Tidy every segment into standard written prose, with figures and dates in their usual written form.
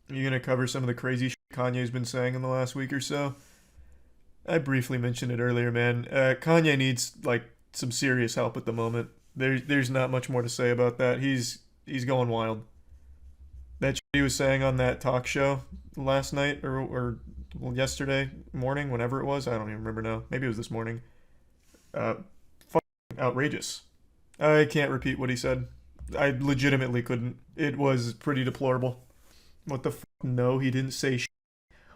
You gonna cover some of the crazy shit Kanye's been saying in the last week or so? I briefly mentioned it earlier, man. Kanye needs like some serious help at the moment. There's not much more to say about that. He's going wild. That shit he was saying on that talk show last night or well, yesterday morning, whenever it was, I don't even remember now. Maybe it was this morning. Uh, fucking outrageous. I can't repeat what he said. I legitimately couldn't. It was pretty deplorable. What the fuck? No, he didn't say shit.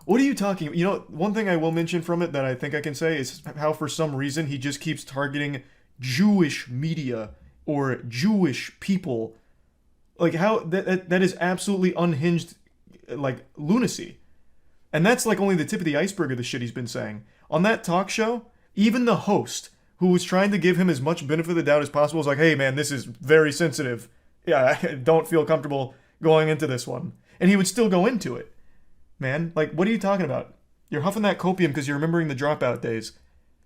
What are you talking about? You know, one thing I will mention from it that I think I can say is how for some reason he just keeps targeting Jewish media or Jewish people. Like how that is absolutely unhinged like lunacy. And that's like only the tip of the iceberg of the shit he's been saying. On that talk show, even the host, who was trying to give him as much benefit of the doubt as possible, was like, hey man, this is very sensitive. Yeah, I don't feel comfortable going into this one. And he would still go into it. Man, like, what are you talking about? You're huffing that copium because you're remembering the dropout days.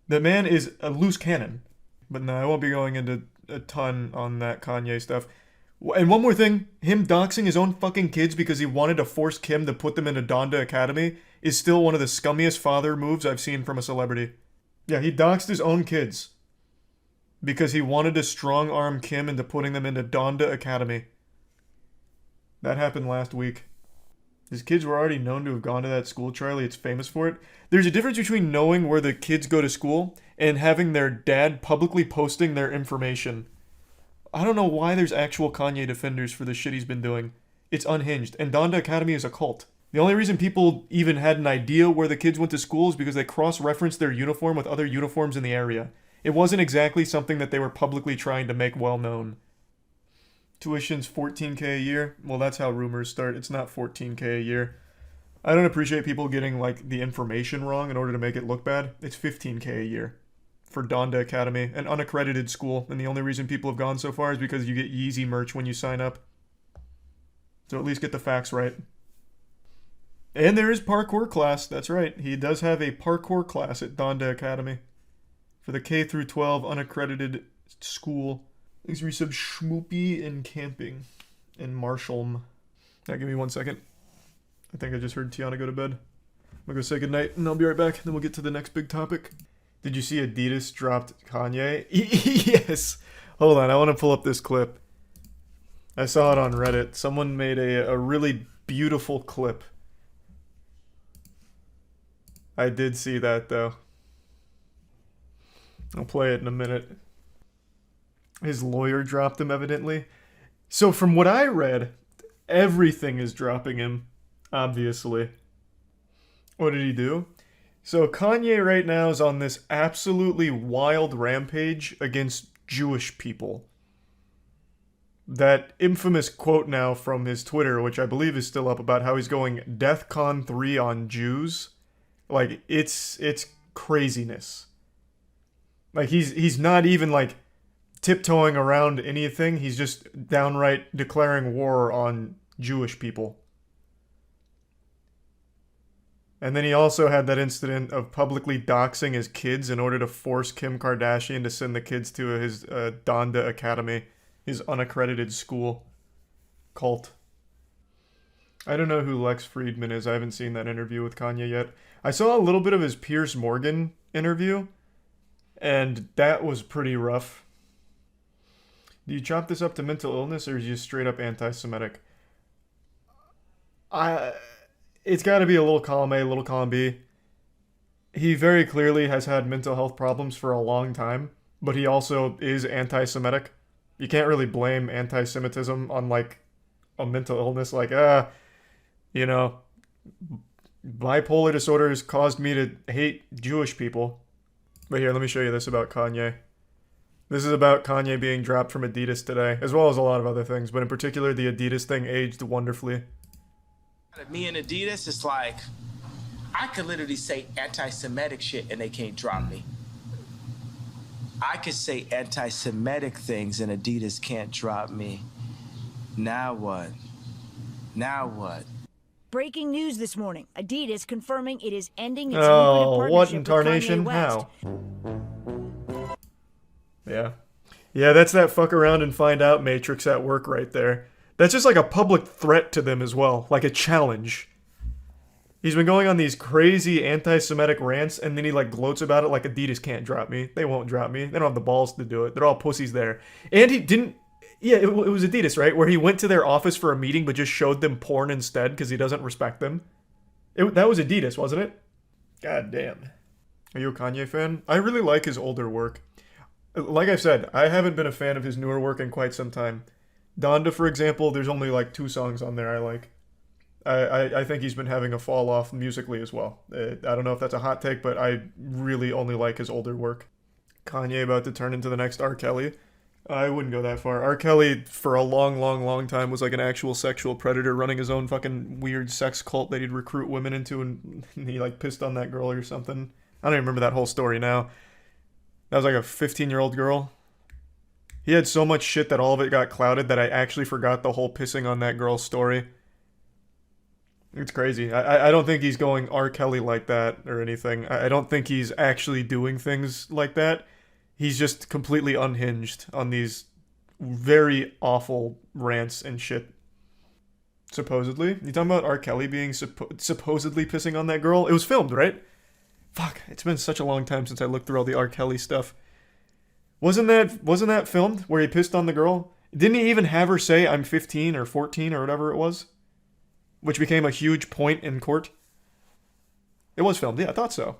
The man is a loose cannon. But no, I won't be going into a ton on that Kanye stuff. And one more thing, him doxing his own fucking kids because he wanted to force Kim to put them into Donda Academy is still one of the scummiest father moves I've seen from a celebrity. Yeah, he doxed his own kids because he wanted to strong arm Kim into putting them into Donda Academy. That happened last week. His kids were already known to have gone to that school, Charlie. It's famous for it. There's a difference between knowing where the kids go to school and having their dad publicly posting their information. I don't know why there's actual Kanye defenders for the shit he's been doing. It's unhinged. And Donda Academy is a cult. The only reason people even had an idea where the kids went to school is because they cross-referenced their uniform with other uniforms in the area. It wasn't exactly something that they were publicly trying to make well known. Tuition's $14K a year? Well, that's how rumors start. It's not $14K a year. I don't appreciate people getting, like, the information wrong in order to make it look bad. It's $15K a year for Donda Academy, an unaccredited school, and the only reason people have gone so far is because you get Yeezy merch when you sign up. So at least get the facts right. And there is parkour class. That's right. He does have a parkour class at Donda Academy for the K through 12 unaccredited school. Thanks for some schmoopy and camping and Marshall. Now give me 1 second. I think I just heard Tiana go to bed. I'm gonna go say goodnight and I'll be right back. Then we'll get to the next big topic. Did you see Adidas dropped Kanye? Yes. Hold on, I want to pull up this clip. I saw it on Reddit. Someone made a really beautiful clip. I did see that though. I'll play it in a minute. His lawyer dropped him, evidently. So from what I read, everything is dropping him, obviously. What did he do? So Kanye right now is on this absolutely wild rampage against Jewish people. That infamous quote now from his Twitter, which I believe is still up, about how he's going DEFCON 3 on Jews. Like, it's craziness. Like, he's not even, like, tiptoeing around anything. He's just downright declaring war on Jewish people. And then he also had that incident of publicly doxing his kids in order to force Kim Kardashian to send the kids to his Donda Academy, his unaccredited school cult. I don't know who Lex Friedman is. I haven't seen that interview with Kanye yet. I saw a little bit of his Piers Morgan interview, and that was pretty rough. Do you chop this up to mental illness, or is he just straight up anti-Semitic? It's got to be a little column A, a little column B. He very clearly has had mental health problems for a long time, but he also is anti-Semitic. You can't really blame anti-Semitism on, like, a mental illness. Like, you know, bipolar disorder has caused me to hate Jewish people. But here, let me show you this about Kanye. This is about Kanye being dropped from Adidas today, as well as a lot of other things, but in particular, the Adidas thing aged wonderfully. Me and Adidas, it's like, I could literally say anti-Semitic shit and they can't drop me. I could say anti-Semitic things and Adidas can't drop me. Now what? Now what? Breaking news this morning. Adidas confirming it is ending its lucrative what in partnership tarnation? with Kanye West. How? Yeah. Yeah, that's that fuck around and find out matrix at work right there. That's just like a public threat to them as well, like a challenge. He's been going on these crazy anti-Semitic rants, and then he like gloats about it like Adidas can't drop me. They won't drop me. They don't have the balls to do it. They're all pussies there. And he didn't. Yeah, it was Adidas, right? Where he went to their office for a meeting, but just showed them porn instead because he doesn't respect them. That was Adidas, wasn't it? God damn. Are you a Kanye fan? I really like his older work. Like I said, I haven't been a fan of his newer work in quite some time. Donda, for example, there's only like 2 songs on there I like. I think he's been having a fall off musically as well. I don't know if that's a hot take, but I really only like his older work. Kanye about to turn into the next R. Kelly. I wouldn't go that far. R. Kelly, for a long, long, long time, was like an actual sexual predator running his own fucking weird sex cult that he'd recruit women into, and he like pissed on that girl or something. I don't even remember that whole story now. That was like a 15-year-old girl. He had so much shit that all of it got clouded that I actually forgot the whole pissing on that girl's story. It's crazy. I don't think he's going R. Kelly like that or anything. I don't think he's actually doing things like that. He's just completely unhinged on these very awful rants and shit. Supposedly? You talking about R. Kelly being supposedly pissing on that girl? It was filmed, right? Fuck, it's been such a long time since I looked through all the R. Kelly stuff. Wasn't that filmed where he pissed on the girl? Didn't he even have her say I'm 15 or 14 or whatever it was? Which became a huge point in court. It was filmed, yeah, I thought so.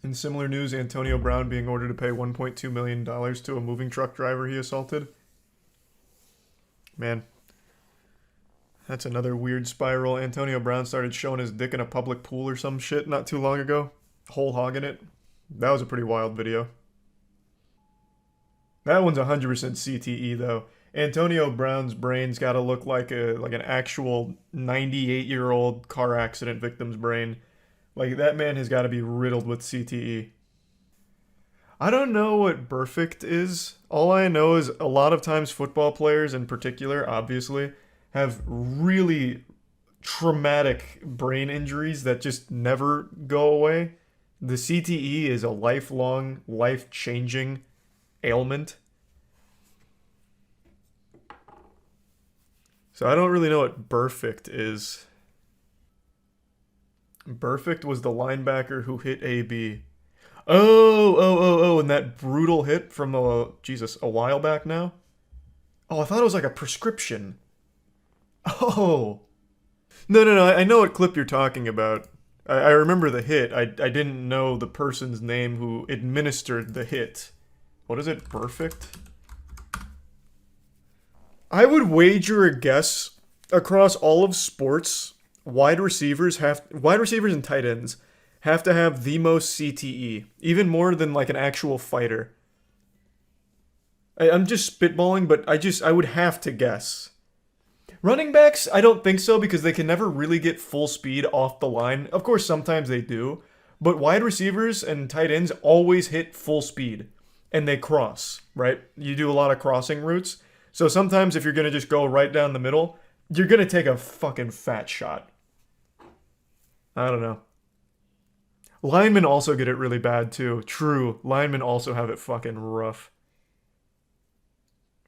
In similar news, Antonio Brown being ordered to pay $1.2 million to a moving truck driver he assaulted. Man, that's another weird spiral. Antonio Brown started showing his dick in a public pool or some shit not too long ago. Whole hog in it. That was a pretty wild video. That one's 100% CTE though. Antonio Brown's brain's got to look like an actual 98-year-old car accident victim's brain. Like, that man has got to be riddled with CTE. I don't know what perfect is. All I know is a lot of times football players in particular, obviously, have really traumatic brain injuries that just never go away. The CTE is a lifelong, life-changing ailment. So I don't really know what perfect is. Perfect was the linebacker who hit AB. Oh, and that brutal hit from a while back now? Oh, I thought it was like a prescription. Oh. No, I know what clip you're talking about. I remember the hit. I didn't know the person's name who administered the hit. What is it? Perfect? I would wager a guess across all of sports, wide receivers and tight ends have to have the most CTE, even more than like an actual fighter. I'm just spitballing, but I would have to guess. Running backs, I don't think so because they can never really get full speed off the line. Of course, sometimes they do, but wide receivers and tight ends always hit full speed and they cross, right? You do a lot of crossing routes. So sometimes if you're going to just go right down the middle, you're going to take a fucking fat shot. I don't know. Linemen also get it really bad too. True. Linemen also have it fucking rough.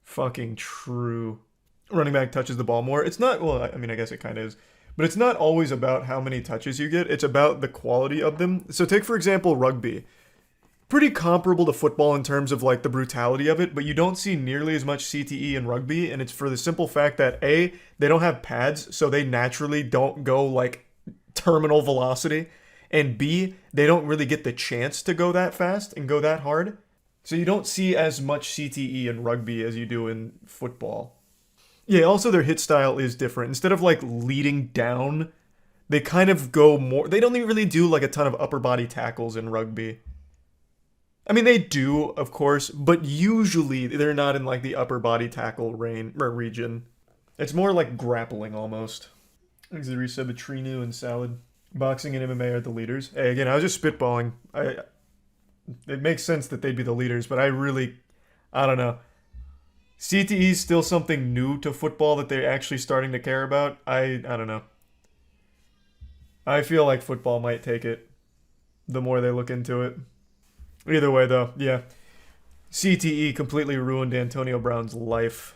Fucking true. Running back touches the ball more. It's not, well, I mean, I guess it kind of is. But it's not always about how many touches you get. It's about the quality of them. So take, for example, rugby. Pretty comparable to football in terms of like the brutality of it, but you don't see nearly as much CTE in rugby, and it's for the simple fact that A, they don't have pads, so they naturally don't go like terminal velocity, and B, they don't really get the chance to go that fast and go that hard. So you don't see as much CTE in rugby as you do in football. Yeah, also their hit style is different. Instead of like leading down, they kind of go more, they don't even really do like a ton of upper body tackles in rugby. I mean, they do, of course, but usually they're not in like the upper body tackle region. It's more like grappling almost. Xeri said the Trinu and Salad. Boxing and MMA are the leaders. Hey, again, I was just spitballing. It makes sense that they'd be the leaders, but I don't know. CTE is still something new to football that they're actually starting to care about. I don't know. I feel like football might take it the more they look into it. Either way, though, yeah. CTE completely ruined Antonio Brown's life.